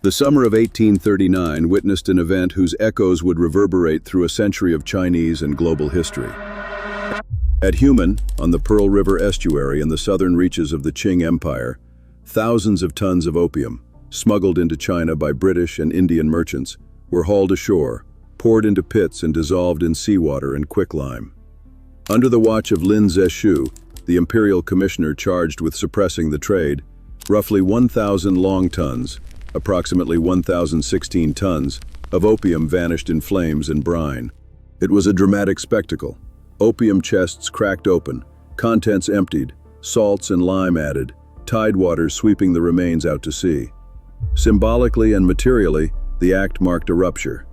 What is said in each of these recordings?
The summer of 1839 witnessed an event whose echoes would reverberate through a century of Chinese and global history. At Humen, on the Pearl River estuary in the southern reaches of the Qing Empire, thousands of tons of opium, smuggled into China by British and Indian merchants, were hauled ashore, poured into pits and dissolved in seawater and quicklime. Under the watch of Lin Zexu, the Imperial commissioner charged with suppressing the trade, roughly 1,000 long tons, approximately 1,016 tons, of opium vanished in flames and brine. It was a dramatic spectacle. Opium chests cracked open, contents emptied, salts and lime added, tidewaters sweeping the remains out to sea. Symbolically and materially, the act marked a rupture.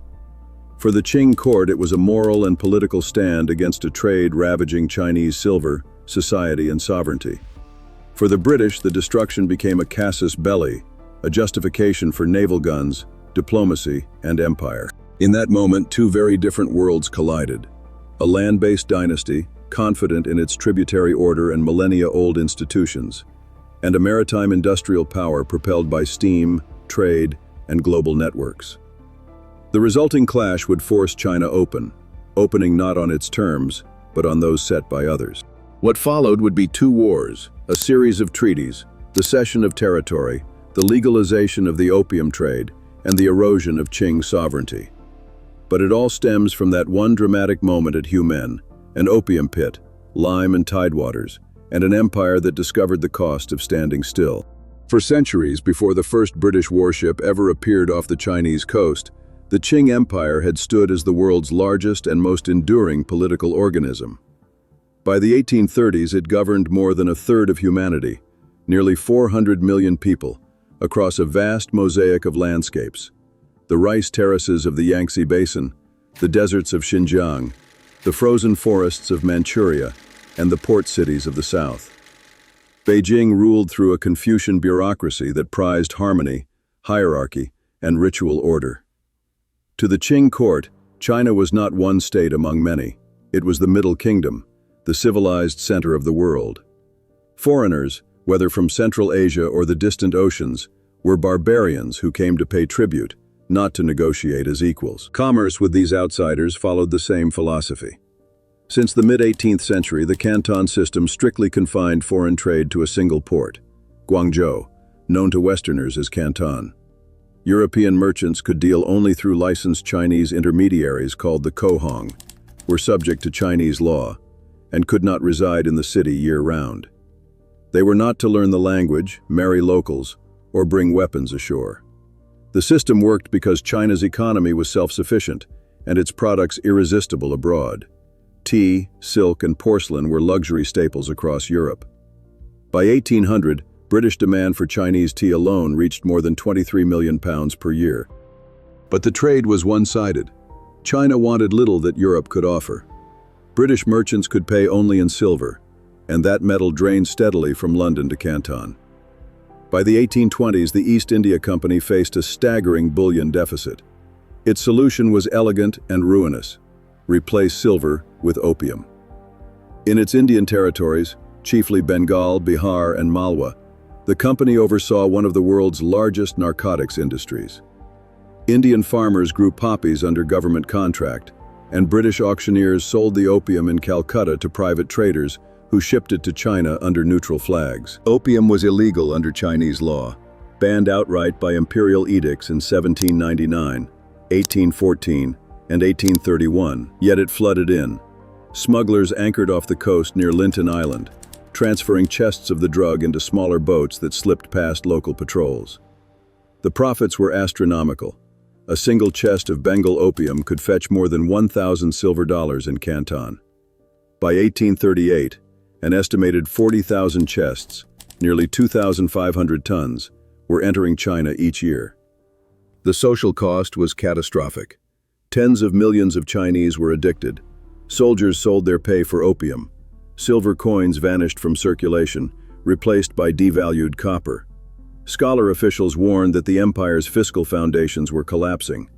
For the Qing court, it was a moral and political stand against a trade ravaging Chinese silver, society, and sovereignty. For the British, the destruction became a casus belli, a justification for naval guns, diplomacy, and empire. In that moment, two very different worlds collided. A land-based dynasty, confident in its tributary order and millennia-old institutions, and a maritime industrial power propelled by steam, trade, and global networks. The resulting clash would force China opening not on its terms, but on those set by others. What followed would be two wars, a series of treaties, the cession of territory, the legalization of the opium trade, and the erosion of Qing sovereignty. But it all stems from that one dramatic moment at Humen, an opium pit, lime and tidewaters, and an empire that discovered the cost of standing still. For centuries before the first British warship ever appeared off the Chinese coast, the Qing Empire had stood as the world's largest and most enduring political organism. By the 1830s, it governed more than a third of humanity, nearly 400 million people, across a vast mosaic of landscapes. The rice terraces of the Yangtze Basin, the deserts of Xinjiang, the frozen forests of Manchuria, and the port cities of the south. Beijing ruled through a Confucian bureaucracy that prized harmony, hierarchy, and ritual order. To the Qing court, China was not one state among many. It was the Middle Kingdom, the civilized center of the world. Foreigners, whether from Central Asia or the distant oceans, were barbarians who came to pay tribute, not to negotiate as equals. Commerce with these outsiders followed the same philosophy. Since the mid-18th century, the Canton System strictly confined foreign trade to a single port, Guangzhou, known to Westerners as Canton. European merchants could deal only through licensed Chinese intermediaries called the Kohong, were subject to Chinese law, and could not reside in the city year-round. They were not to learn the language, marry locals, or bring weapons ashore. The system worked because China's economy was self-sufficient and its products irresistible abroad. Tea, silk, and porcelain were luxury staples across Europe. By 1800, British demand for Chinese tea alone reached more than £23 million per year. But the trade was one-sided. China wanted little that Europe could offer. British merchants could pay only in silver, and that metal drained steadily from London to Canton. By the 1820s, the East India Company faced a staggering bullion deficit. Its solution was elegant and ruinous: replace silver with opium. In its Indian territories, chiefly Bengal, Bihar, and Malwa, the company oversaw one of the world's largest narcotics industries. Indian farmers grew poppies under government contract, and British auctioneers sold the opium in Calcutta to private traders who shipped it to China under neutral flags. Opium was illegal under Chinese law, banned outright by imperial edicts in 1799, 1814, and 1831, yet it flooded in. Smugglers anchored off the coast near Linton Island, transferring chests of the drug into smaller boats that slipped past local patrols. The profits were astronomical. A single chest of Bengal opium could fetch more than 1,000 silver dollars in Canton. By 1838, an estimated 40,000 chests, nearly 2,500 tons, were entering China each year. The social cost was catastrophic. Tens of millions of Chinese were addicted. Soldiers sold their pay for opium. Silver coins vanished from circulation, replaced by devalued copper. Scholar officials warned that the empire's fiscal foundations were collapsing.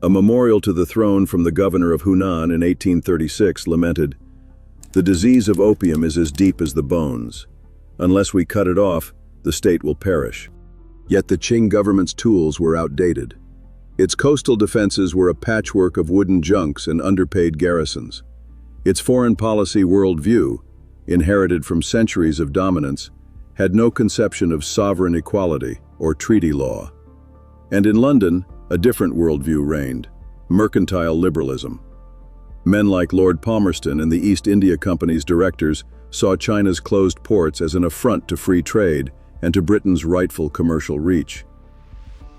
A memorial to the throne from the governor of Hunan in 1836 lamented, "The disease of opium is as deep as the bones. Unless we cut it off, the state will perish." Yet the Qing government's tools were outdated. Its coastal defenses were a patchwork of wooden junks and underpaid garrisons. Its foreign policy worldview, inherited from centuries of dominance, had no conception of sovereign equality or treaty law. And in London, a different worldview reigned: mercantile liberalism. Men like Lord Palmerston and the East India Company's directors saw China's closed ports as an affront to free trade and to Britain's rightful commercial reach.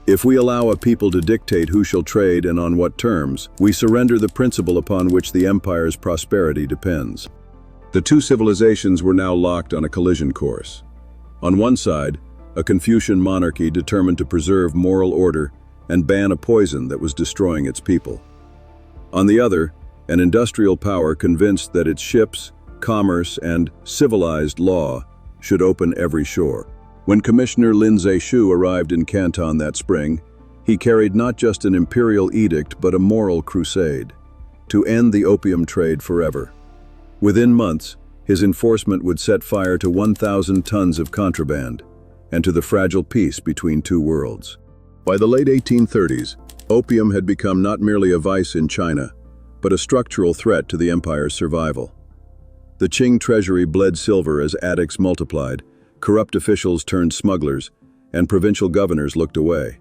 If we allow a people to dictate who shall trade and on what terms, we surrender the principle upon which the empire's prosperity depends. The two civilizations were now locked on a collision course. On one side, a Confucian monarchy determined to preserve moral order and ban a poison that was destroying its people. On the other, an industrial power convinced that its ships, commerce, and civilized law should open every shore. When Commissioner Lin Zexu arrived in Canton that spring, he carried not just an imperial edict but a moral crusade to end the opium trade forever. Within months, his enforcement would set fire to 1,000 tons of contraband and to the fragile peace between two worlds. By the late 1830s, opium had become not merely a vice in China, but a structural threat to the empire's survival. The Qing treasury bled silver as addicts multiplied, corrupt officials turned smugglers, and provincial governors looked away.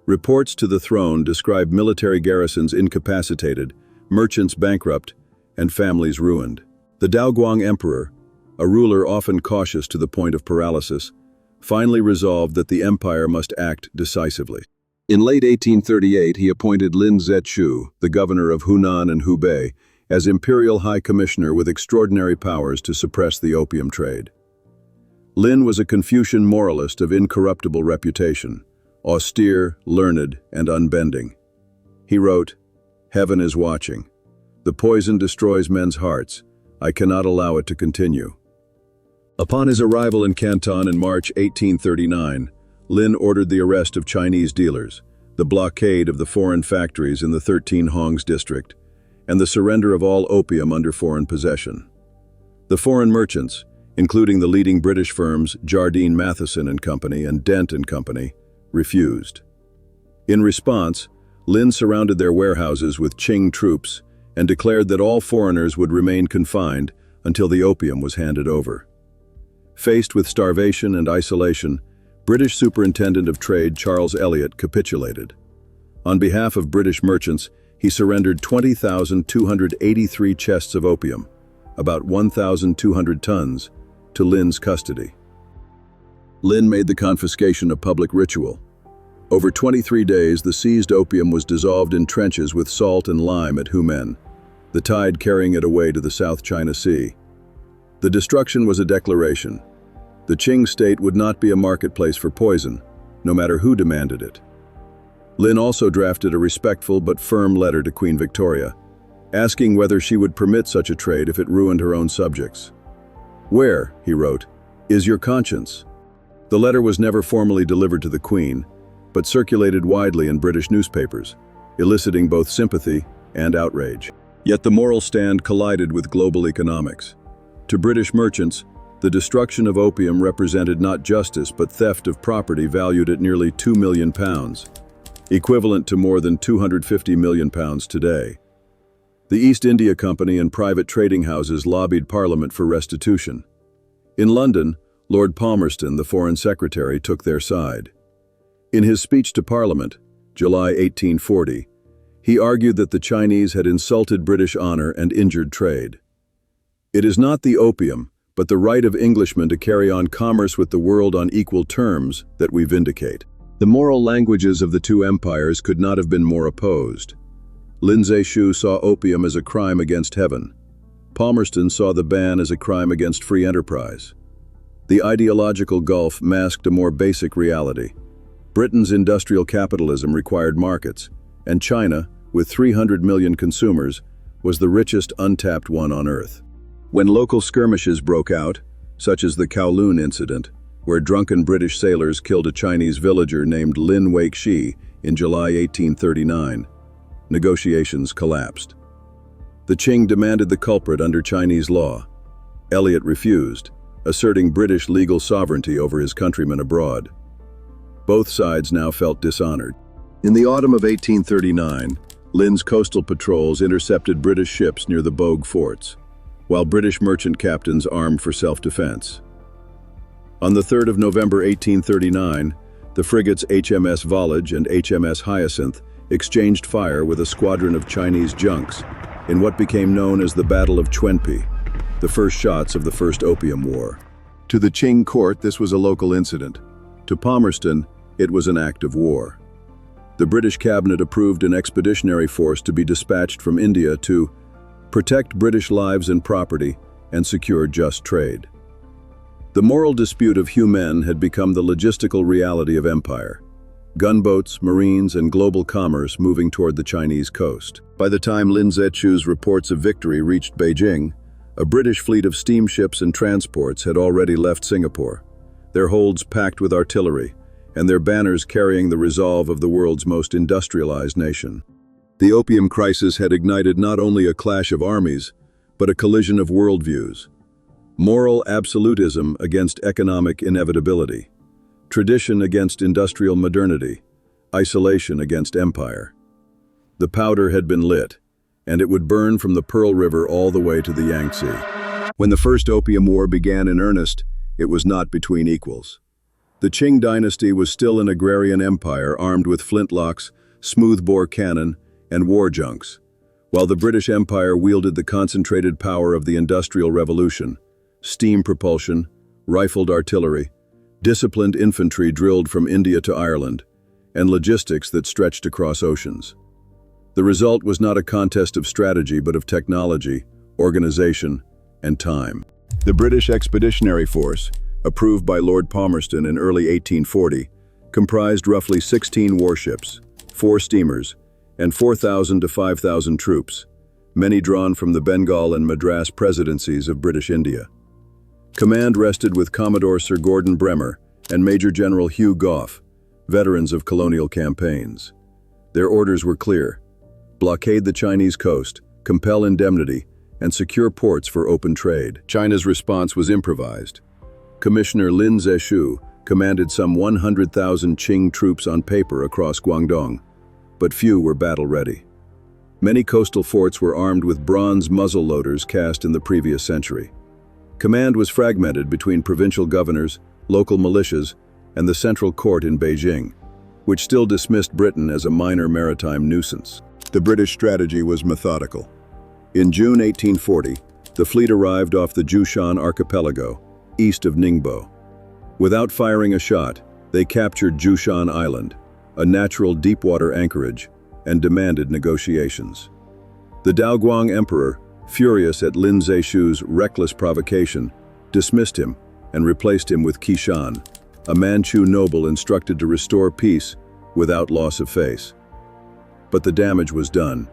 Reports to the throne described military garrisons incapacitated, merchants bankrupt, and families ruined. The Daoguang emperor, a ruler often cautious to the point of paralysis, finally resolved that the empire must act decisively. In late 1838, he appointed Lin Zexu, the governor of Hunan and Hubei, as imperial high commissioner with extraordinary powers to suppress the opium trade. Lin was a Confucian moralist of incorruptible reputation, austere, learned, and unbending. He wrote, "Heaven is watching. The poison destroys men's hearts. I cannot allow it to continue." Upon his arrival in Canton in March 1839, Lin ordered the arrest of Chinese dealers, the blockade of the foreign factories in the 13 Hongs district, and the surrender of all opium under foreign possession. The foreign merchants, including the leading British firms Jardine Matheson and Company and Dent and Company, refused. In response, Lin surrounded their warehouses with Qing troops and declared that all foreigners would remain confined until the opium was handed over. Faced with starvation and isolation, British Superintendent of Trade Charles Elliot capitulated. On behalf of British merchants, he surrendered 20,283 chests of opium, about 1,200 tons, to Lin's custody. Lin made the confiscation a public ritual. Over 23 days, the seized opium was dissolved in trenches with salt and lime at Humen, the tide carrying it away to the South China Sea. The destruction was a declaration. The Qing state would not be a marketplace for poison, no matter who demanded it. Lin also drafted a respectful but firm letter to Queen Victoria, asking whether she would permit such a trade if it ruined her own subjects. "Where," he wrote, "is your conscience?" The letter was never formally delivered to the Queen, but circulated widely in British newspapers, eliciting both sympathy and outrage. Yet the moral stand collided with global economics. To British merchants, the destruction of opium represented not justice but theft of property valued at nearly £2 million, equivalent to more than £250 million today. The East India Company and private trading houses lobbied Parliament for restitution. In London, Lord Palmerston, the Foreign Secretary, took their side. In his speech to Parliament, July 1840, he argued that the Chinese had insulted British honor and injured trade. "It is not the opium, but the right of Englishmen to carry on commerce with the world on equal terms that we vindicate." The moral languages of the two empires could not have been more opposed. Lin Zexu saw opium as a crime against heaven. Palmerston saw the ban as a crime against free enterprise. The ideological gulf masked a more basic reality. Britain's industrial capitalism required markets, and China, with 300 million consumers, was the richest untapped one on earth. When local skirmishes broke out, such as the Kowloon incident, where drunken British sailors killed a Chinese villager named Lin Weixi in July 1839, negotiations collapsed. The Qing demanded the culprit under Chinese law. Elliot refused, asserting British legal sovereignty over his countrymen abroad. Both sides now felt dishonored. In the autumn of 1839, Lin's coastal patrols intercepted British ships near the Bogue forts, while British merchant captains armed for self-defense. On the 3rd of November 1839, the frigates HMS Volage and HMS Hyacinth exchanged fire with a squadron of Chinese junks in what became known as the Battle of Chunpi, the first shots of the First Opium War. To the Qing court, this was a local incident. To Palmerston, it was an act of war. The British cabinet approved an expeditionary force to be dispatched from India to protect British lives and property and secure just trade. The moral dispute of Humen had become the logistical reality of empire. Gunboats, marines, and global commerce moving toward the Chinese coast. By the time Lin Zexu's reports of victory reached Beijing, a British fleet of steamships and transports had already left Singapore, their holds packed with artillery, and their banners carrying the resolve of the world's most industrialized nation. The opium crisis had ignited not only a clash of armies, but a collision of worldviews. Moral absolutism against economic inevitability. Tradition against industrial modernity. Isolation against empire. The powder had been lit, and it would burn from the Pearl River all the way to the Yangtze. When the First Opium War began in earnest, it was not between equals. The Qing Dynasty was still an agrarian empire armed with flintlocks, smoothbore cannon, and war junks, while the British Empire wielded the concentrated power of the Industrial Revolution, steam propulsion, rifled artillery, disciplined infantry drilled from India to Ireland, and logistics that stretched across oceans. The result was not a contest of strategy but of technology, organization, and time. The British Expeditionary Force, approved by Lord Palmerston in early 1840, comprised roughly 16 warships, 4 steamers, and 4,000 to 5,000 troops, many drawn from the Bengal and Madras presidencies of British India. Command rested with Commodore Sir Gordon Bremer and Major General Hugh Gough, veterans of colonial campaigns. Their orders were clear: blockade the Chinese coast, compel indemnity, and secure ports for open trade. China's response was improvised. Commissioner Lin Zexu commanded some 100,000 Qing troops on paper across Guangdong, but few were battle-ready. Many coastal forts were armed with bronze muzzle loaders cast in the previous century. Command was fragmented between provincial governors, local militias, and the central court in Beijing, which still dismissed Britain as a minor maritime nuisance. The British strategy was methodical. In June 1840, the fleet arrived off the Jushan archipelago, east of Ningbo. Without firing a shot, they captured Jushan Island, a natural deep-water anchorage, and demanded negotiations. The Daoguang Emperor, furious at Lin Zexu's reckless provocation, dismissed him and replaced him with Qishan, a Manchu noble instructed to restore peace without loss of face. But the damage was done.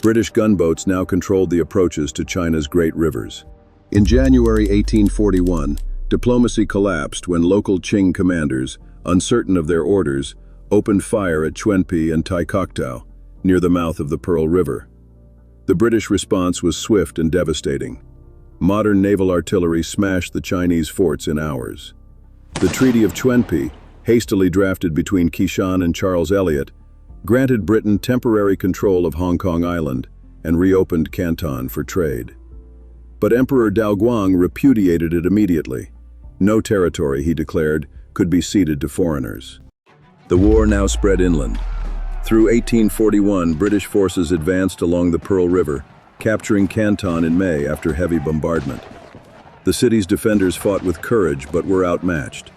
British gunboats now controlled the approaches to China's great rivers. In January 1841, diplomacy collapsed when local Qing commanders, uncertain of their orders, opened fire at Chunpi and Taikoktau, near the mouth of the Pearl River. The British response was swift and devastating. Modern naval artillery smashed the Chinese forts in hours. The Treaty of Chunpi, hastily drafted between Qishan and Charles Elliot, granted Britain temporary control of Hong Kong Island and reopened Canton for trade. But Emperor Daoguang repudiated it immediately. No territory, he declared, could be ceded to foreigners. The war now spread inland. Through 1841, British forces advanced along the Pearl River, capturing Canton in May after heavy bombardment. The city's defenders fought with courage but were outmatched.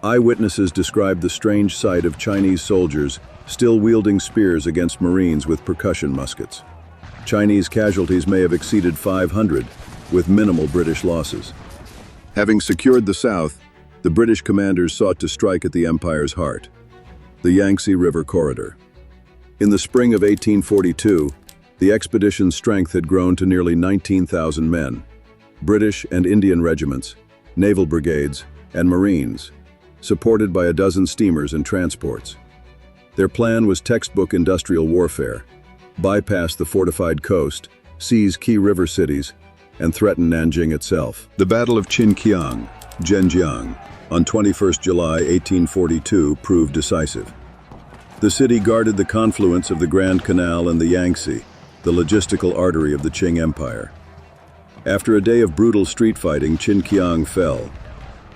Eyewitnesses described the strange sight of Chinese soldiers still wielding spears against Marines with percussion muskets. Chinese casualties may have exceeded 500, with minimal British losses. Having secured the south, the British commanders sought to strike at the empire's heart, the Yangtze River corridor. In the spring of 1842, the expedition's strength had grown to nearly 19,000 men, British and Indian regiments, naval brigades, and Marines, supported by a dozen steamers and transports. Their plan was textbook industrial warfare: bypass the fortified coast, seize key river cities, and threaten Nanking itself. The Battle of Qinqiang, Zhenjiang, on 21 July 1842 proved decisive. The city guarded the confluence of the Grand Canal and the Yangtze, the logistical artery of the Qing Empire. After a day of brutal street fighting, Qinqiang fell.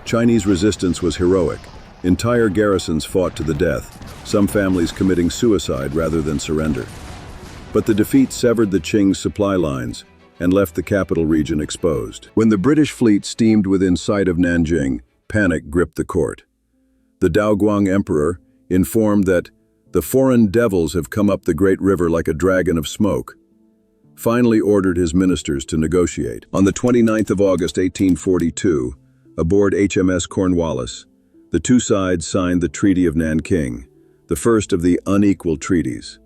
Chinese resistance was heroic. Entire garrisons fought to the death, some families committing suicide rather than surrender. But the defeat severed the Qing's supply lines and left the capital region exposed. When the British fleet steamed within sight of Nanjing, panic gripped the court. The Daoguang Emperor, informed that the foreign devils have come up the great river like a dragon of smoke, finally ordered his ministers to negotiate. On the 29th of August 1842, aboard HMS Cornwallis, the two sides signed the Treaty of Nanking, the first of the Unequal Treaties.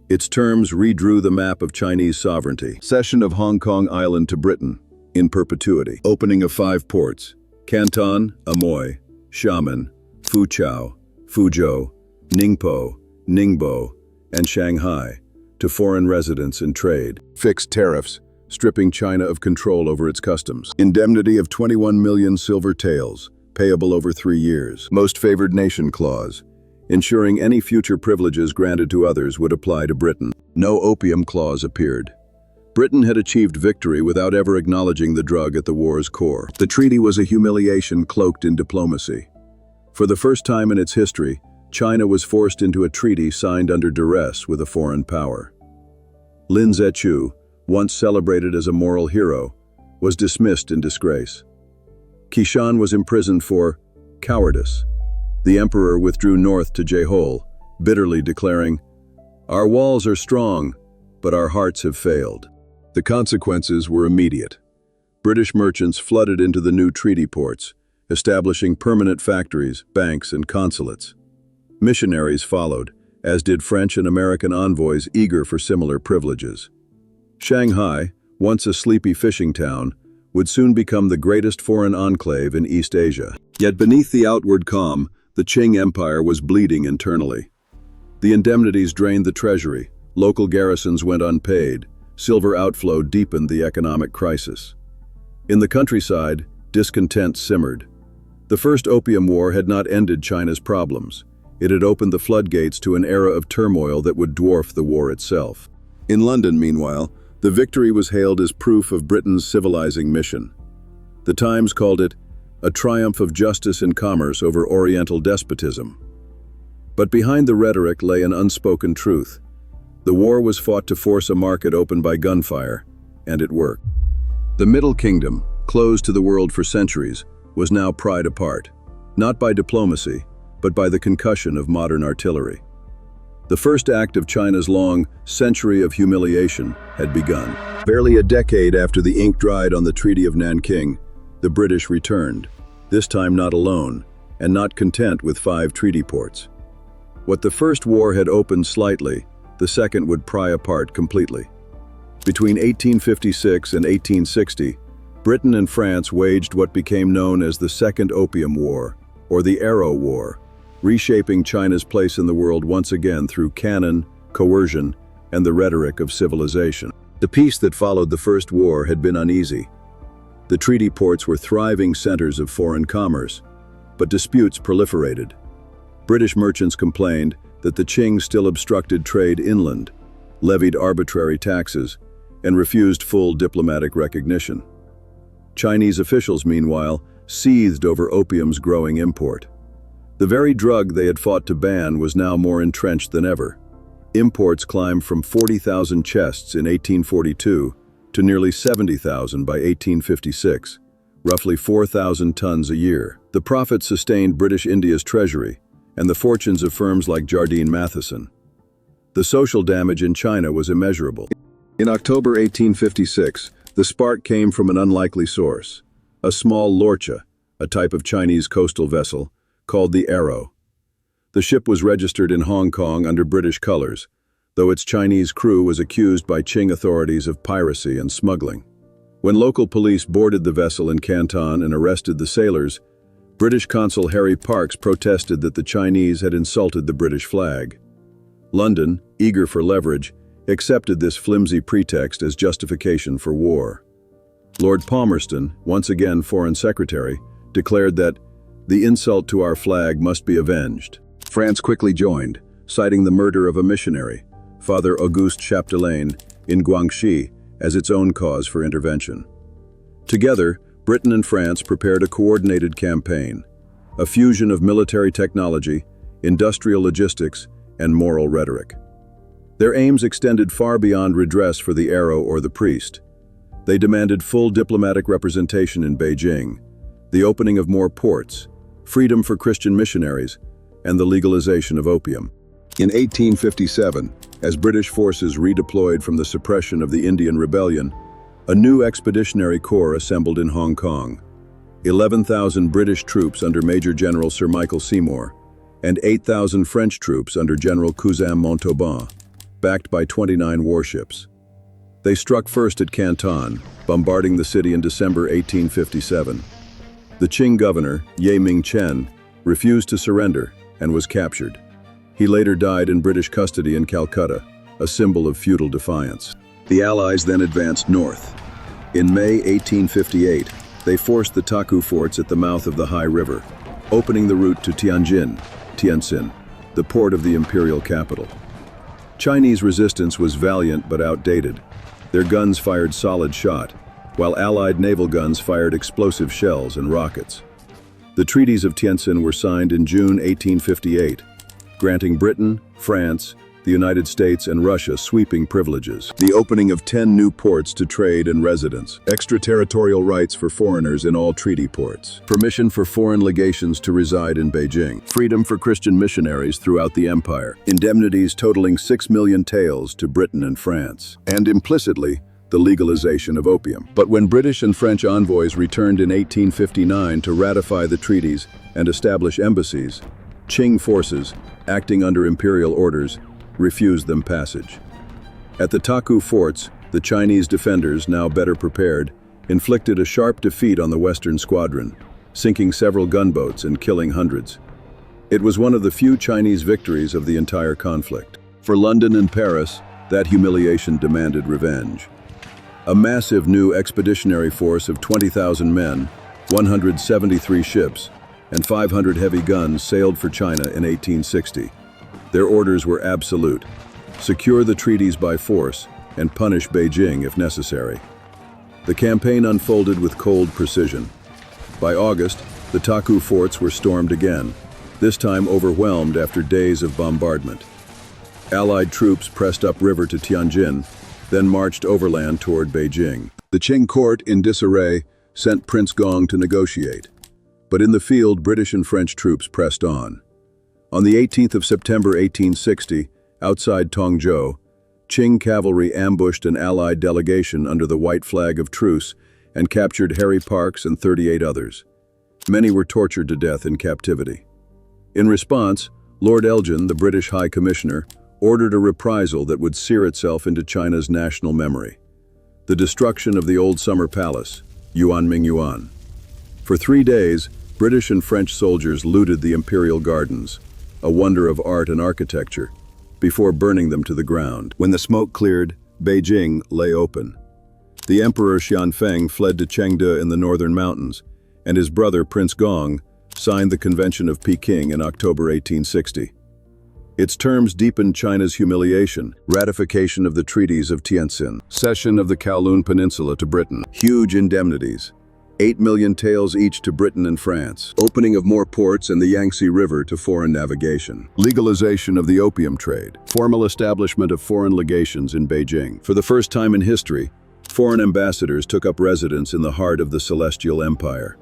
Its terms redrew the map of Chinese sovereignty. Cession of Hong Kong Island to Britain, in perpetuity. Opening of 5 ports: Canton, Amoy, Xiamen, Fuzhou, Fuzhou, Ningpo, Ningbo, and Shanghai, to foreign residents and trade. Fixed tariffs, stripping China of control over its customs. Indemnity of 21 million silver taels, payable over 3 years. Most favored nation clause, ensuring any future privileges granted to others would apply to Britain. No opium clause appeared. Britain had achieved victory without ever acknowledging the drug at the war's core. The treaty was a humiliation cloaked in diplomacy. For the first time in its history, China was forced into a treaty signed under duress with a foreign power. Lin Zexu, once celebrated as a moral hero, was dismissed in disgrace. Qishan was imprisoned for cowardice. The emperor withdrew north to Jehol, bitterly declaring, "Our walls are strong, but our hearts have failed." The consequences were immediate. British merchants flooded into the new treaty ports, establishing permanent factories, banks, and consulates. Missionaries followed, as did French and American envoys eager for similar privileges. Shanghai, once a sleepy fishing town, would soon become the greatest foreign enclave in East Asia. Yet beneath the outward calm, the Qing Empire was bleeding internally. The indemnities drained the treasury, local garrisons went unpaid, silver outflow deepened the economic crisis. In the countryside, discontent simmered. The First Opium War had not ended China's problems. It had opened the floodgates to an era of turmoil that would dwarf the war itself. In London, meanwhile, the victory was hailed as proof of Britain's civilizing mission. The Times called it a triumph of justice and commerce over Oriental despotism. But behind the rhetoric lay an unspoken truth. The war was fought to force a market open by gunfire, and it worked. The Middle Kingdom, closed to the world for centuries, was now pried apart, not by diplomacy, but by the concussion of modern artillery. The first act of China's long century of humiliation had begun. Barely a decade after the ink dried on the Treaty of Nanking, the British returned, this time not alone, and not content with 5 treaty ports. What the First War had opened slightly, the Second would pry apart completely. Between 1856 and 1860, Britain and France waged what became known as the Second Opium War, or the Arrow War, reshaping China's place in the world once again through cannon, coercion, and the rhetoric of civilization. The peace that followed the First War had been uneasy. The treaty ports were thriving centers of foreign commerce, but disputes proliferated. British merchants complained that the Qing still obstructed trade inland, levied arbitrary taxes, and refused full diplomatic recognition. Chinese officials, meanwhile, seethed over opium's growing import. The very drug they had fought to ban was now more entrenched than ever. Imports climbed from 40,000 chests in 1842 to nearly 70,000 by 1856, roughly 4,000 tons a year. The profits sustained British India's treasury and the fortunes of firms like Jardine Matheson. The social damage in China was immeasurable. In October 1856, the spark came from an unlikely source, a small lorcha, a type of Chinese coastal vessel, called the Arrow. The ship was registered in Hong Kong under British colors, though its Chinese crew was accused by Qing authorities of piracy and smuggling. When local police boarded the vessel in Canton and arrested the sailors, British Consul Harry Parkes protested that the Chinese had insulted the British flag. London, eager for leverage, accepted this flimsy pretext as justification for war. Lord Palmerston, once again Foreign Secretary, declared that The insult to our flag must be avenged. France quickly joined, citing the murder of a missionary, Father Auguste Chapdelaine, in Guangxi, as its own cause for intervention. Together, Britain and France prepared a coordinated campaign, a fusion of military technology, industrial logistics, and moral rhetoric. Their aims extended far beyond redress for the arrow or the priest. They demanded full diplomatic representation in Beijing, the opening of more ports, freedom for Christian missionaries, and the legalization of opium. In 1857, as British forces redeployed from the suppression of the Indian Rebellion, a new expeditionary corps assembled in Hong Kong. 11,000 British troops under Major General Sir Michael Seymour, and 8,000 French troops under General Cousin Montauban, backed by 29 warships. They struck first at Canton, bombarding the city in December 1857. The Qing governor, Ye Ming-chen, refused to surrender and was captured. He later died in British custody in Calcutta, a symbol of feudal defiance. The Allies then advanced north. In May 1858, they forced the Taku forts at the mouth of the Hai River, opening the route to Tianjin, the port of the imperial capital. Chinese resistance was valiant but outdated. Their guns fired solid shot, while Allied naval guns fired explosive shells and rockets. The Treaties of Tianjin were signed in June 1858, granting Britain, France, the United States, and Russia sweeping privileges. The opening of 10 new ports to trade and residence, extraterritorial rights for foreigners in all treaty ports, permission for foreign legations to reside in Beijing, freedom for Christian missionaries throughout the empire, indemnities totaling 6 million taels to Britain and France, and implicitly, the legalization of opium. But when British and French envoys returned in 1859 to ratify the treaties and establish embassies, Qing forces, acting under imperial orders, refused them passage. At the Taku forts, the Chinese defenders, now better prepared, inflicted a sharp defeat on the Western squadron, sinking several gunboats and killing hundreds. It was one of the few Chinese victories of the entire conflict. For London and Paris, that humiliation demanded revenge. A massive new expeditionary force of 20,000 men, 173 ships, and 500 heavy guns sailed for China in 1860. Their orders were absolute: secure the treaties by force and punish Beijing if necessary. The campaign unfolded with cold precision. By August, the Taku forts were stormed again, this time overwhelmed after days of bombardment. Allied troops pressed upriver to Tianjin, then marched overland toward Beijing. The Qing court, in disarray, sent Prince Gong to negotiate. But in the field, British and French troops pressed on. On the 18th of September 1860, outside Tongzhou, Qing cavalry ambushed an Allied delegation under the white flag of truce and captured Harry Parkes and 38 others. Many were tortured to death in captivity. In response, Lord Elgin, the British High Commissioner, ordered a reprisal that would sear itself into China's national memory: the destruction of the old summer palace, Yuan. For 3 days, British and French soldiers looted the imperial gardens, a wonder of art and architecture, before burning them to the ground. When the smoke cleared, Beijing lay open. The Emperor Xianfeng fled to Chengde in the northern mountains, and his brother Prince Gong signed the Convention of Peking in October 1860. Its terms deepened China's humiliation: ratification of the Treaties of Tianjin, cession of the Kowloon Peninsula to Britain, huge indemnities, 8 million taels each to Britain and France, opening of more ports and the Yangtze River to foreign navigation, legalization of the opium trade, formal establishment of foreign legations in Beijing. For the first time in history, foreign ambassadors took up residence in the heart of the Celestial Empire.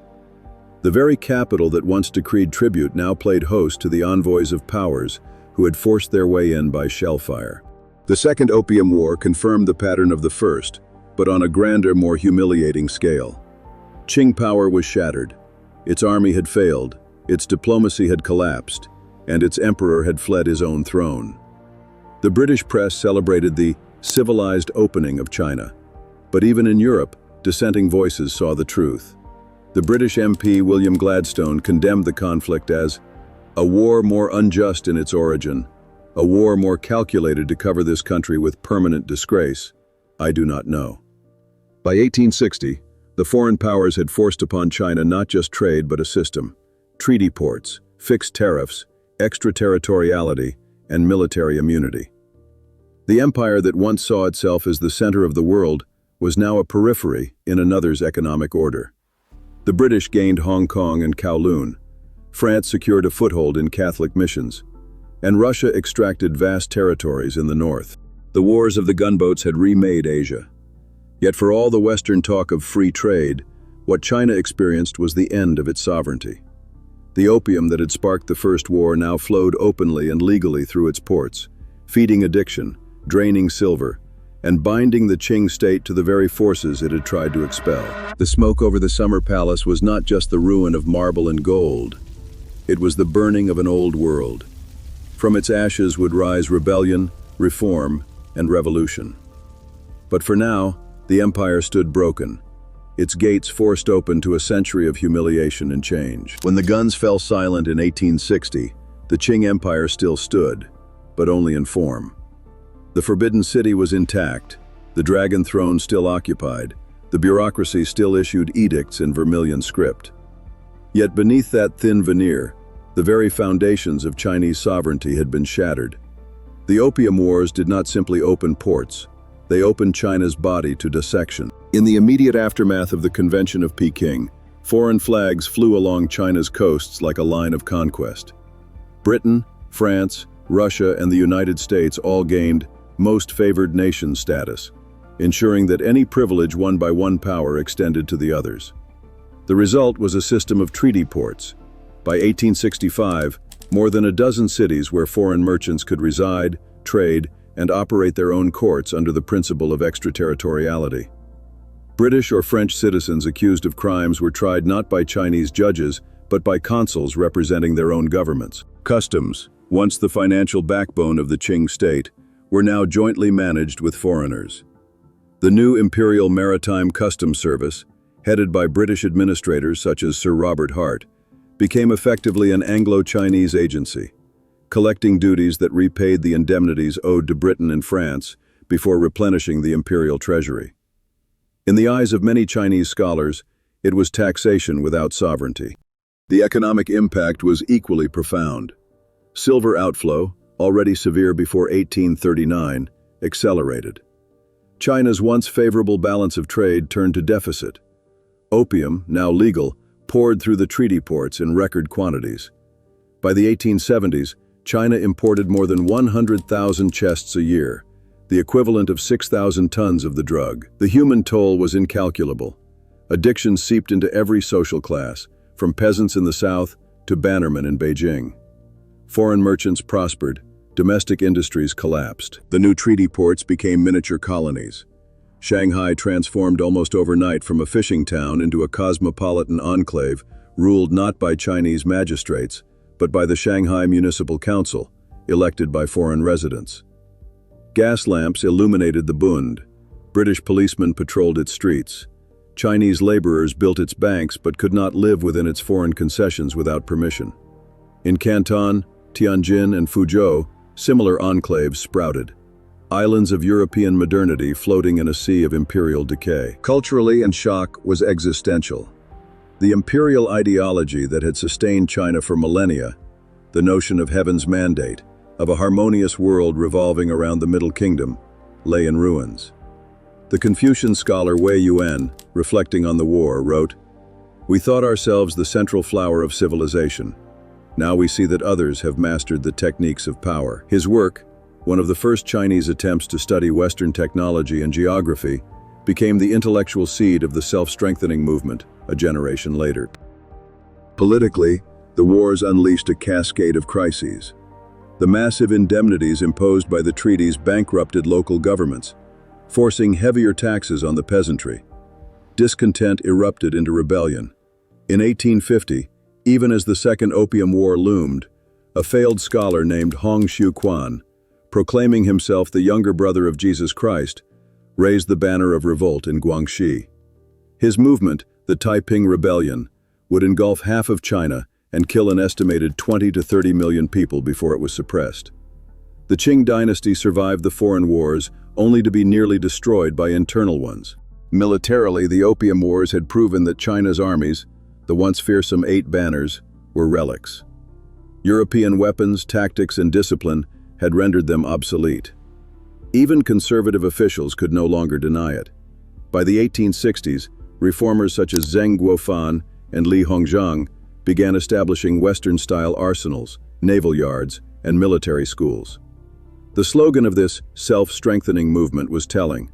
The very capital that once decreed tribute now played host to the envoys of powers who had forced their way in by shellfire. The Second Opium War confirmed the pattern of the first, but on a grander, more humiliating scale. Qing power was shattered. Its army had failed, its diplomacy had collapsed, and its emperor had fled his own throne. The British press celebrated the civilized opening of China. But even in Europe, dissenting voices saw the truth. The British MP William Gladstone condemned the conflict as a war more unjust in its origin, a war more calculated to cover this country with permanent disgrace. I do not know. By 1860, the foreign powers had forced upon China not just trade but a system: treaty ports, fixed tariffs, extraterritoriality, and military immunity. The empire that once saw itself as the center of the world was now a periphery in another's economic order. The British gained Hong Kong and Kowloon, France secured a foothold in Catholic missions, and Russia extracted vast territories in the north. The wars of the gunboats had remade Asia. Yet for all the Western talk of free trade, what China experienced was the end of its sovereignty. The opium that had sparked the First War now flowed openly and legally through its ports, feeding addiction, draining silver, and binding the Qing state to the very forces it had tried to expel. The smoke over the Summer Palace was not just the ruin of marble and gold. It was the burning of an old world. From its ashes would rise rebellion, reform, and revolution. But for now, the empire stood broken, its gates forced open to a century of humiliation and change. When the guns fell silent in 1860, the Qing Empire still stood, but only in form. The Forbidden City was intact, the Dragon Throne still occupied, the bureaucracy still issued edicts in vermilion script. Yet beneath that thin veneer, the very foundations of Chinese sovereignty had been shattered. The Opium Wars did not simply open ports, they opened China's body to dissection. In the immediate aftermath of the Convention of Peking, foreign flags flew along China's coasts like a line of conquest. Britain, France, Russia, and the United States all gained most favored nation status, ensuring that any privilege won by one power extended to the others. The result was a system of treaty ports. By 1865, more than a dozen cities where foreign merchants could reside, trade, and operate their own courts under the principle of extraterritoriality. British or French citizens accused of crimes were tried not by Chinese judges, but by consuls representing their own governments. Customs, once the financial backbone of the Qing state, were now jointly managed with foreigners. The new Imperial Maritime Customs Service, headed by British administrators such as Sir Robert Hart, became effectively an Anglo-Chinese agency, collecting duties that repaid the indemnities owed to Britain and France before replenishing the imperial treasury. In the eyes of many Chinese scholars, it was taxation without sovereignty. The economic impact was equally profound. Silver outflow, already severe before 1839, accelerated. China's once favorable balance of trade turned to deficit. Opium, now legal, poured through the treaty ports in record quantities. By the 1870s, China imported more than 100,000 chests a year, the equivalent of 6,000 tons of the drug. The human toll was incalculable. Addiction seeped into every social class, from peasants in the south to bannermen in Beijing. Foreign merchants prospered, domestic industries collapsed. The new treaty ports became miniature colonies. Shanghai transformed almost overnight from a fishing town into a cosmopolitan enclave ruled not by Chinese magistrates, but by the Shanghai Municipal Council, elected by foreign residents. Gas lamps illuminated the Bund. British policemen patrolled its streets. Chinese laborers built its banks but could not live within its foreign concessions without permission. In Canton, Tianjin, and Fuzhou, similar enclaves sprouted. Islands of European modernity floating in a sea of imperial decay. Culturally, and shock was existential. The imperial ideology that had sustained China for millennia, the notion of heaven's mandate, of a harmonious world revolving around the Middle Kingdom, lay in ruins. The Confucian scholar Wei Yuan, reflecting on the war, wrote, "We thought ourselves the central flower of civilization. Now we see that others have mastered the techniques of power." His work, one of the first Chinese attempts to study Western technology and geography, became the intellectual seed of the self-strengthening movement a generation later. Politically, the wars unleashed a cascade of crises. The massive indemnities imposed by the treaties bankrupted local governments, forcing heavier taxes on the peasantry. Discontent erupted into rebellion. In 1850, even as the Second Opium War loomed, a failed scholar named Hong Xiuquan, proclaiming himself the younger brother of Jesus Christ, raised the banner of revolt in Guangxi. His movement, the Taiping Rebellion, would engulf half of China and kill an estimated 20 to 30 million people before it was suppressed. The Qing Dynasty survived the foreign wars only to be nearly destroyed by internal ones. Militarily, the Opium Wars had proven that China's armies, the once fearsome Eight Banners, were relics. European weapons, tactics, and discipline had rendered them obsolete. Even conservative officials could no longer deny it. By the 1860s, reformers such as Zheng Guofan and Li Hongzhang began establishing Western-style arsenals, naval yards, and military schools. The slogan of this self-strengthening movement was telling: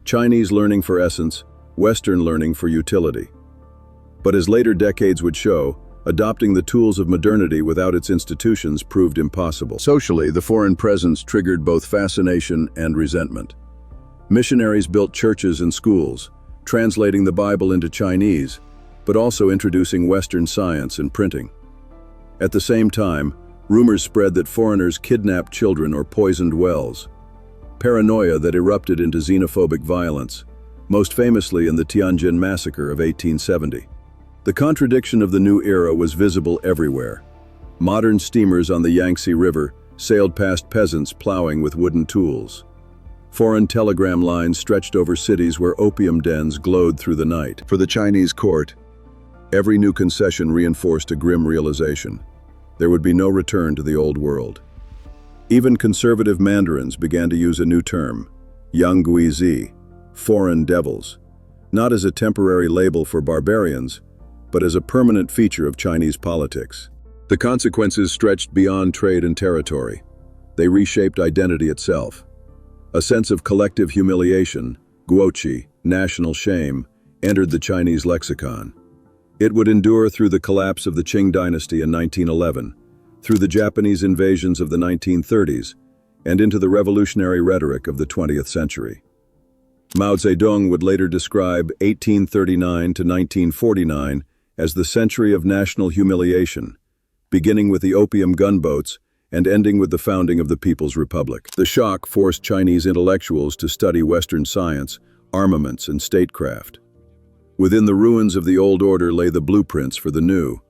Chinese learning for essence, Western learning for utility. But as later decades would show, adopting the tools of modernity without its institutions proved impossible. Socially, the foreign presence triggered both fascination and resentment. Missionaries built churches and schools, translating the Bible into Chinese, but also introducing Western science and printing. At the same time, rumors spread that foreigners kidnapped children or poisoned wells. Paranoia that erupted into xenophobic violence, most famously in the Tianjin massacre of 1870. The contradiction of the new era was visible everywhere. Modern steamers on the Yangtze River sailed past peasants plowing with wooden tools. Foreign telegram lines stretched over cities where opium dens glowed through the night. For the Chinese court, every new concession reinforced a grim realization: there would be no return to the old world. Even conservative mandarins began to use a new term, Yangguizi, foreign devils, not as a temporary label for barbarians, but as a permanent feature of Chinese politics. The consequences stretched beyond trade and territory. They reshaped identity itself. A sense of collective humiliation, guoqi, national shame, entered the Chinese lexicon. It would endure through the collapse of the Qing Dynasty in 1911, through the Japanese invasions of the 1930s, and into the revolutionary rhetoric of the 20th century. Mao Zedong would later describe 1839 to 1949 as the century of national humiliation, beginning with the opium gunboats and ending with the founding of the People's Republic. The shock forced Chinese intellectuals to study Western science, armaments, and statecraft. Within the ruins of the old order lay the blueprints for the new.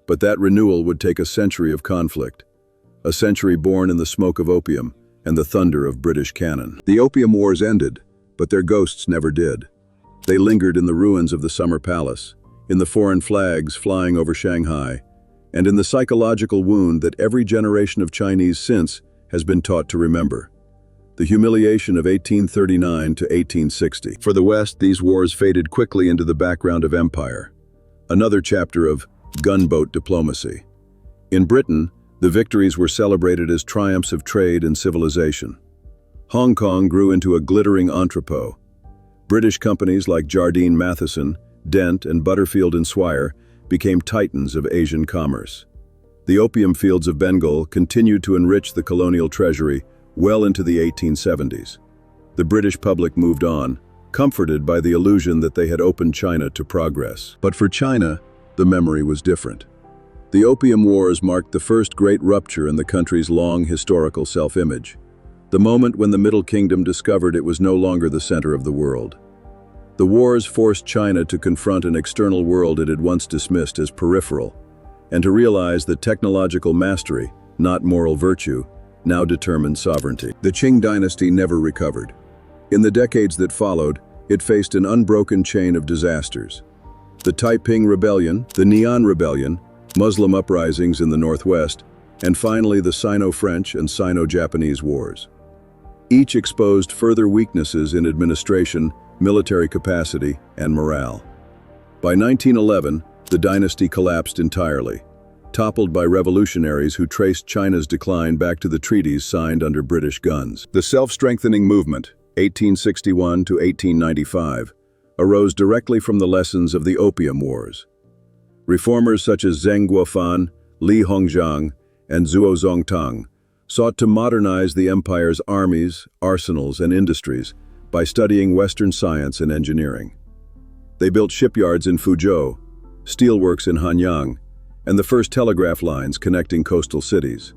But that renewal would take a century of conflict, a century born in the smoke of opium and the thunder of British cannon. The Opium Wars ended, but their ghosts never did. They lingered in the ruins of the Summer Palace, in the foreign flags flying over Shanghai, and in the psychological wound that every generation of Chinese since has been taught to remember: the humiliation of 1839 to 1860. For the West, these wars faded quickly into the background of empire, another chapter of gunboat diplomacy. In Britain, the victories were celebrated as triumphs of trade and civilization. Hong Kong grew into a glittering entrepot. British companies like Jardine Matheson, Dent, and Butterfield and Swire became titans of Asian commerce. The opium fields of Bengal continued to enrich the colonial treasury well into the 1870s. The British public moved on, comforted by the illusion that they had opened China to progress. But for China, the memory was different. The Opium Wars marked the first great rupture in the country's long historical self-image, the moment when the Middle Kingdom discovered it was no longer the center of the world. The wars forced China to confront an external world it had once dismissed as peripheral, and to realize that technological mastery, not moral virtue, now determined sovereignty. The Qing dynasty never recovered. In the decades that followed, it faced an unbroken chain of disasters. The Taiping Rebellion, the Neon Rebellion, Muslim uprisings in the northwest, and finally the Sino-French and Sino-Japanese wars. Each exposed further weaknesses in administration, military capacity, and morale. By 1911, the dynasty collapsed entirely, toppled by revolutionaries who traced China's decline back to the treaties signed under British guns. The self-strengthening movement, 1861 to 1895, arose directly from the lessons of the Opium Wars. Reformers such as Zheng Guofan, Li Hongzhang, and Zhuo Zongtang sought to modernize the empire's armies, arsenals, and industries by studying Western science and engineering. They built shipyards in Fuzhou, steelworks in Hanyang, and the first telegraph lines connecting coastal cities.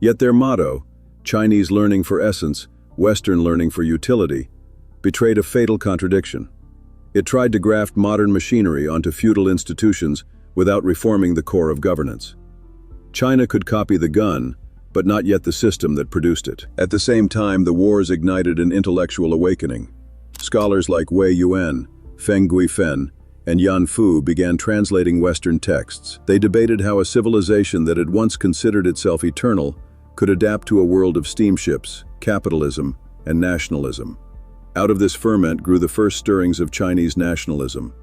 Yet their motto, Chinese learning for essence, Western learning for utility, betrayed a fatal contradiction. It tried to graft modern machinery onto feudal institutions without reforming the core of governance. China could copy the gun, but not yet the system that produced it. At the same time, the wars ignited an intellectual awakening. Scholars like Wei Yuan, Feng Guifen, and Yan Fu began translating Western texts. They debated how a civilization that had once considered itself eternal could adapt to a world of steamships, capitalism, and nationalism. Out of this ferment grew the first stirrings of Chinese nationalism,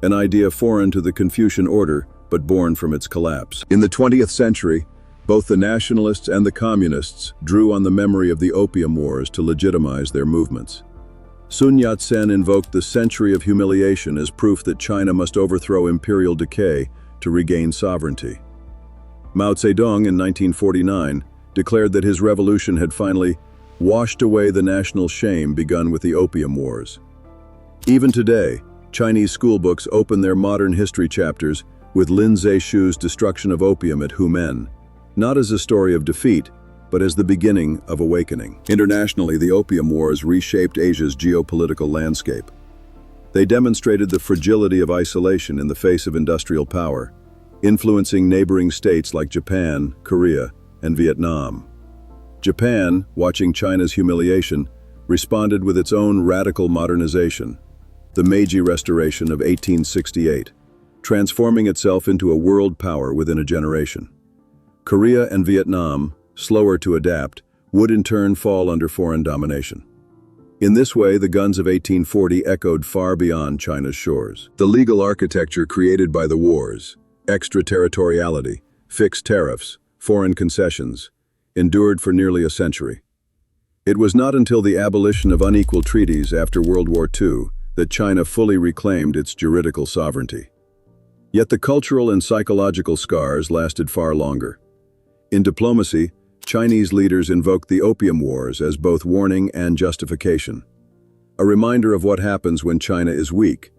an idea foreign to the Confucian order but born from its collapse. In the 20th century, both the nationalists and the communists drew on the memory of the Opium Wars to legitimize their movements. Sun Yat-sen invoked the century of humiliation as proof that China must overthrow imperial decay to regain sovereignty. Mao Zedong in 1949 declared that his revolution had finally washed away the national shame begun with the Opium Wars. Even today, Chinese schoolbooks open their modern history chapters with Lin Zexu's destruction of opium at Humen, not as a story of defeat, but as the beginning of awakening. Internationally, the Opium Wars reshaped Asia's geopolitical landscape. They demonstrated the fragility of isolation in the face of industrial power, influencing neighboring states like Japan, Korea, and Vietnam. Japan, watching China's humiliation, responded with its own radical modernization, the Meiji Restoration of 1868, transforming itself into a world power within a generation. Korea and Vietnam, slower to adapt, would in turn fall under foreign domination. In this way, the guns of 1840 echoed far beyond China's shores. The legal architecture created by the wars, extraterritoriality, fixed tariffs, foreign concessions, endured for nearly a century. It was not until the abolition of unequal treaties after World War II that China fully reclaimed its juridical sovereignty. Yet the cultural and psychological scars lasted far longer. In diplomacy, Chinese leaders invoked the Opium Wars as both warning and justification, a reminder of what happens when China is weak,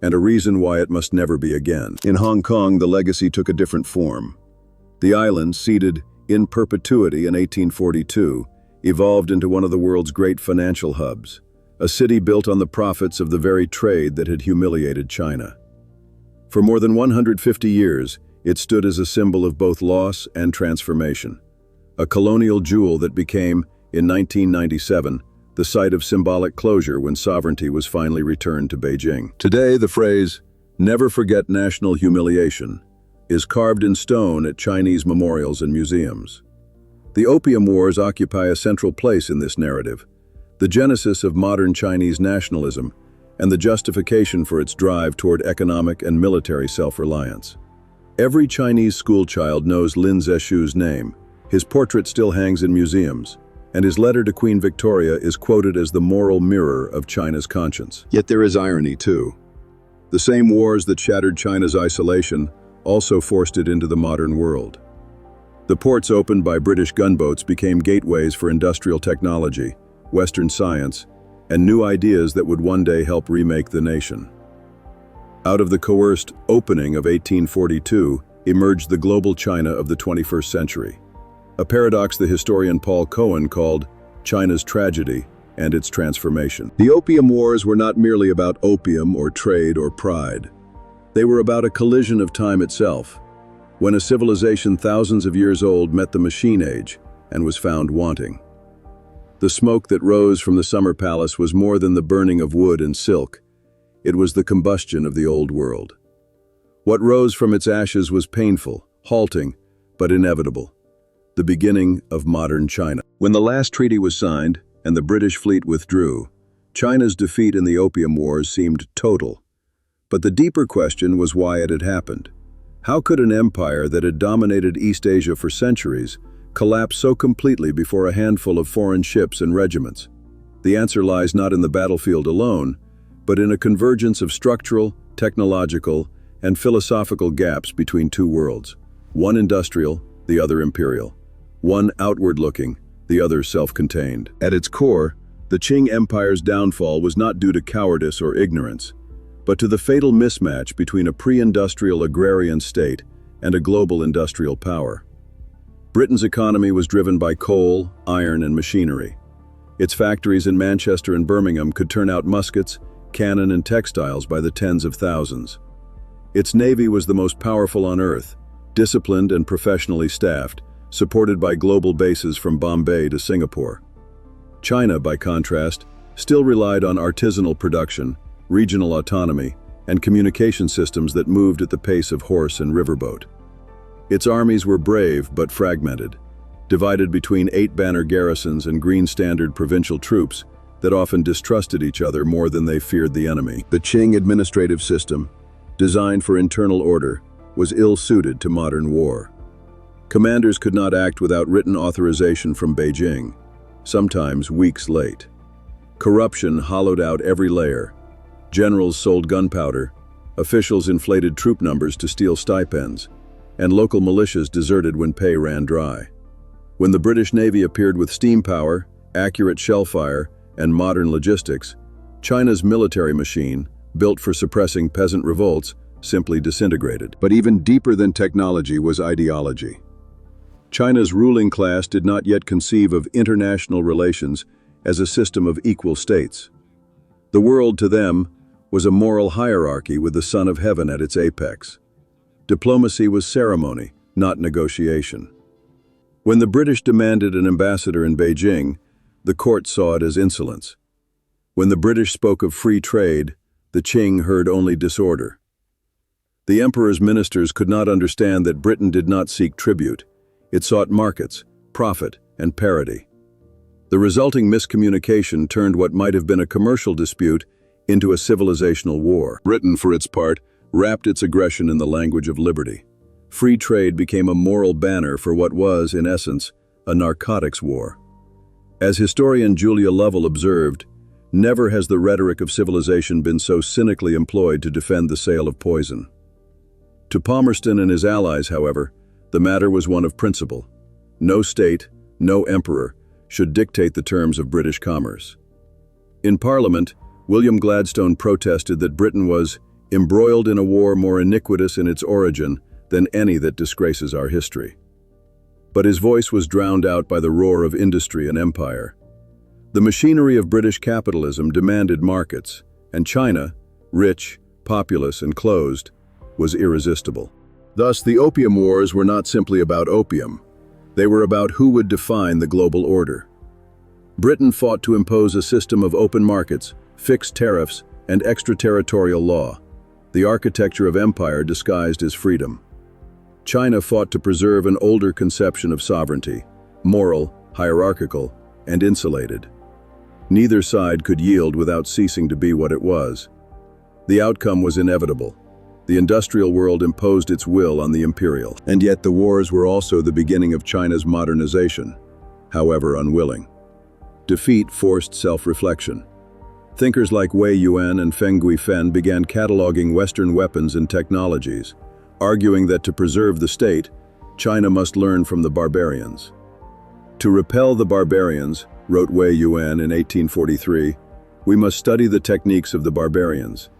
and a reason why it must never be again. In Hong Kong, the legacy took a different form. The island, seated in perpetuity in 1842, evolved into one of the world's great financial hubs, a city built on the profits of the very trade that had humiliated China. For more than 150 years, it stood as a symbol of both loss and transformation, a colonial jewel that became, in 1997, the site of symbolic closure when sovereignty was finally returned to Beijing. Today, the phrase, "Never forget national humiliation," is carved in stone at Chinese memorials and museums. The Opium Wars occupy a central place in this narrative, the genesis of modern Chinese nationalism and the justification for its drive toward economic and military self-reliance. Every Chinese schoolchild knows Lin Zexu's name. His portrait still hangs in museums, and his letter to Queen Victoria is quoted as the moral mirror of China's conscience. Yet there is irony, too. The same wars that shattered China's isolation also forced it into the modern world. The ports opened by British gunboats became gateways for industrial technology, Western science, and new ideas that would one day help remake the nation. Out of the coerced opening of 1842 emerged the global China of the 21st century, a paradox the historian Paul Cohen called China's tragedy and its transformation. The Opium Wars were not merely about opium or trade or pride. They were about a collision of time itself, when a civilization thousands of years old met the machine age and was found wanting. The smoke that rose from the summer palace was more than the burning of wood and silk. It was the combustion of the old world. What rose from its ashes was painful, halting, but inevitable. The beginning of modern China. When the last treaty was signed and the British fleet withdrew, China's defeat in the Opium Wars seemed total. But the deeper question was why it had happened. How could an empire that had dominated East Asia for centuries collapse so completely before a handful of foreign ships and regiments? The answer lies not in the battlefield alone, but in a convergence of structural, technological, and philosophical gaps between two worlds, one industrial, the other imperial, one outward-looking, the other self-contained. At its core, the Qing Empire's downfall was not due to cowardice or ignorance, but to the fatal mismatch between a pre-industrial agrarian state and a global industrial power. Britain's economy was driven by coal, iron, and machinery. Its factories in Manchester and Birmingham could turn out muskets, cannon, and textiles by the tens of thousands. Its navy was the most powerful on Earth, disciplined and professionally staffed, supported by global bases from Bombay to Singapore. China, by contrast, still relied on artisanal production, regional autonomy, and communication systems that moved at the pace of horse and riverboat. Its armies were brave but fragmented, divided between 8-banner garrisons and green standard provincial troops that often distrusted each other more than they feared the enemy. The Qing administrative system, designed for internal order, was ill-suited to modern war. Commanders could not act without written authorization from Beijing, sometimes weeks late. Corruption hollowed out every layer. Generals sold gunpowder, officials inflated troop numbers to steal stipends, and local militias deserted when pay ran dry. When the British Navy appeared with steam power, accurate shell fire, and modern logistics, China's military machine, built for suppressing peasant revolts, simply disintegrated. But even deeper than technology was ideology. China's ruling class did not yet conceive of international relations as a system of equal states. The world, to them, was a moral hierarchy with the Son of Heaven at its apex. Diplomacy was ceremony, not negotiation. When the British demanded an ambassador in Beijing, the court saw it as insolence. When the British spoke of free trade, the Qing heard only disorder. The emperor's ministers could not understand that Britain did not seek tribute. It sought markets, profit, and parity. The resulting miscommunication turned what might have been a commercial dispute into a civilizational war. Britain, for its part, wrapped its aggression in the language of liberty. Free trade became a moral banner for what was, in essence, a narcotics war. As historian Julia Lovell observed, never has the rhetoric of civilization been so cynically employed to defend the sale of poison. To Palmerston and his allies, however, the matter was one of principle. No state, no emperor, should dictate the terms of British commerce. In Parliament, William Gladstone protested that Britain was embroiled in a war more iniquitous in its origin than any that disgraces our history. But his voice was drowned out by the roar of industry and empire. The machinery of British capitalism demanded markets, and China, rich, populous, and closed, was irresistible. Thus, the Opium Wars were not simply about opium. They were about who would define the global order. Britain fought to impose a system of open markets, fixed tariffs, and extraterritorial law, the architecture of empire disguised as freedom. China fought to preserve an older conception of sovereignty, moral, hierarchical, and insulated. Neither side could yield without ceasing to be what it was. The outcome was inevitable. The industrial world imposed its will on the Imperial. And yet the wars were also the beginning of China's modernization, however unwilling. Defeat forced self-reflection. Thinkers like Wei Yuan and Feng Guifen began cataloging Western weapons and technologies, arguing that to preserve the state, China must learn from the barbarians. To repel the barbarians, wrote Wei Yuan in 1843, we must study the techniques of the barbarians.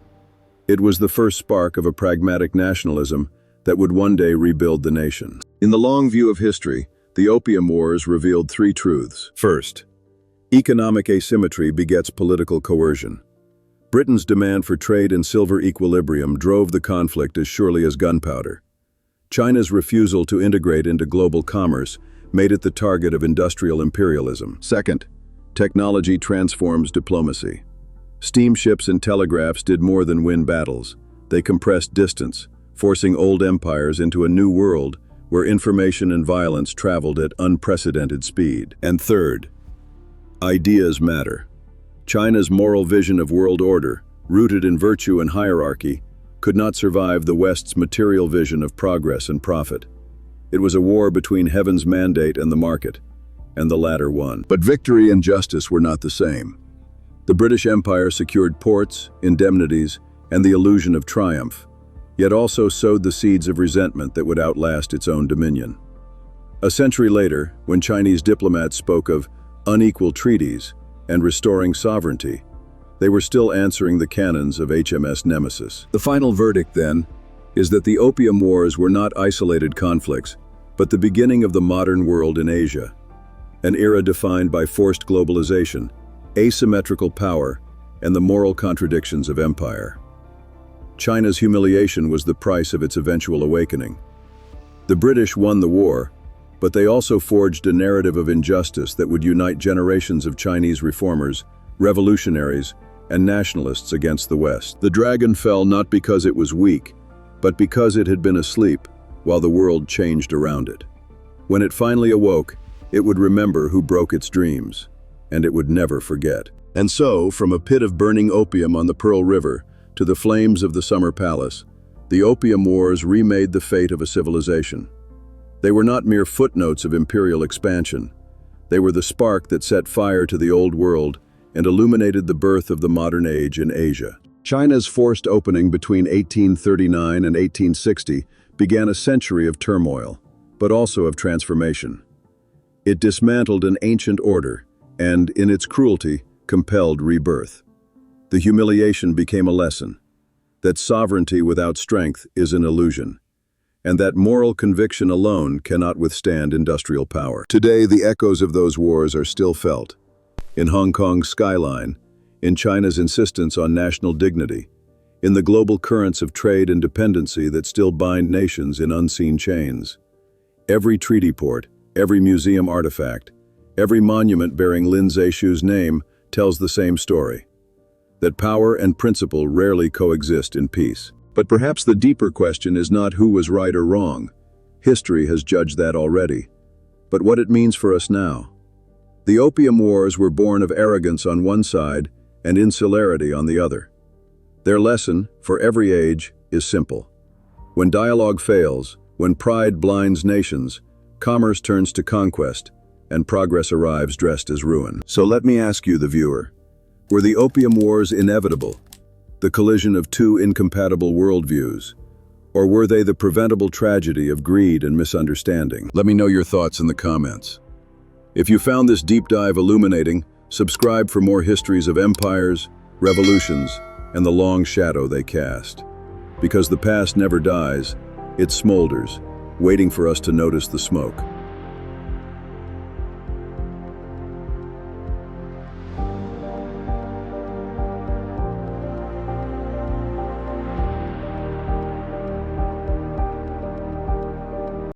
It was the first spark of a pragmatic nationalism that would one day rebuild the nation. In the long view of history, the Opium Wars revealed three truths. First, economic asymmetry begets political coercion. Britain's demand for trade and silver equilibrium drove the conflict as surely as gunpowder. China's refusal to integrate into global commerce made it the target of industrial imperialism. Second, technology transforms diplomacy. Steamships and telegraphs did more than win battles. They compressed distance, forcing old empires into a new world where information and violence traveled at unprecedented speed. And third, ideas matter. China's moral vision of world order, rooted in virtue and hierarchy, could not survive the West's material vision of progress and profit. It was a war between heaven's mandate and the market, and the latter won. But victory and justice were not the same. The British Empire secured ports, indemnities, and the illusion of triumph, yet also sowed the seeds of resentment that would outlast its own dominion. A century later, when Chinese diplomats spoke of unequal treaties and restoring sovereignty, they were still answering the cannons of HMS Nemesis. The final verdict, then, is that the Opium Wars were not isolated conflicts, but the beginning of the modern world in Asia, an era defined by forced globalization, asymmetrical power, and the moral contradictions of empire. China's humiliation was the price of its eventual awakening. The British won the war, but they also forged a narrative of injustice that would unite generations of Chinese reformers, revolutionaries, and nationalists against the West. The dragon fell not because it was weak, but because it had been asleep while the world changed around it. When it finally awoke, it would remember who broke its dreams, and it would never forget. And so, from a pit of burning opium on the Pearl River to the flames of the Summer Palace, the Opium Wars remade the fate of a civilization. They were not mere footnotes of imperial expansion. They were the spark that set fire to the old world and illuminated the birth of the modern age in Asia. China's forced opening between 1839 and 1860 began a century of turmoil, but also of transformation. It dismantled an ancient order and, in its cruelty, compelled rebirth. The humiliation became a lesson, that sovereignty without strength is an illusion, and that moral conviction alone cannot withstand industrial power. Today, the echoes of those wars are still felt. In Hong Kong's skyline, in China's insistence on national dignity, in the global currents of trade and dependency that still bind nations in unseen chains. Every treaty port, every museum artifact, every monument bearing Lin Zexu's name tells the same story, that power and principle rarely coexist in peace. But perhaps the deeper question is not who was right or wrong. History has judged that already. But what it means for us now. The Opium Wars were born of arrogance on one side and insularity on the other. Their lesson, for every age, is simple. When dialogue fails, when pride blinds nations, commerce turns to conquest, and progress arrives dressed as ruin. So let me ask you, the viewer, were the Opium Wars inevitable, the collision of two incompatible worldviews, or were they the preventable tragedy of greed and misunderstanding? Let me know your thoughts in the comments. If you found this deep dive illuminating, subscribe for more histories of empires, revolutions, and the long shadow they cast. Because the past never dies, it smolders, waiting for us to notice the smoke.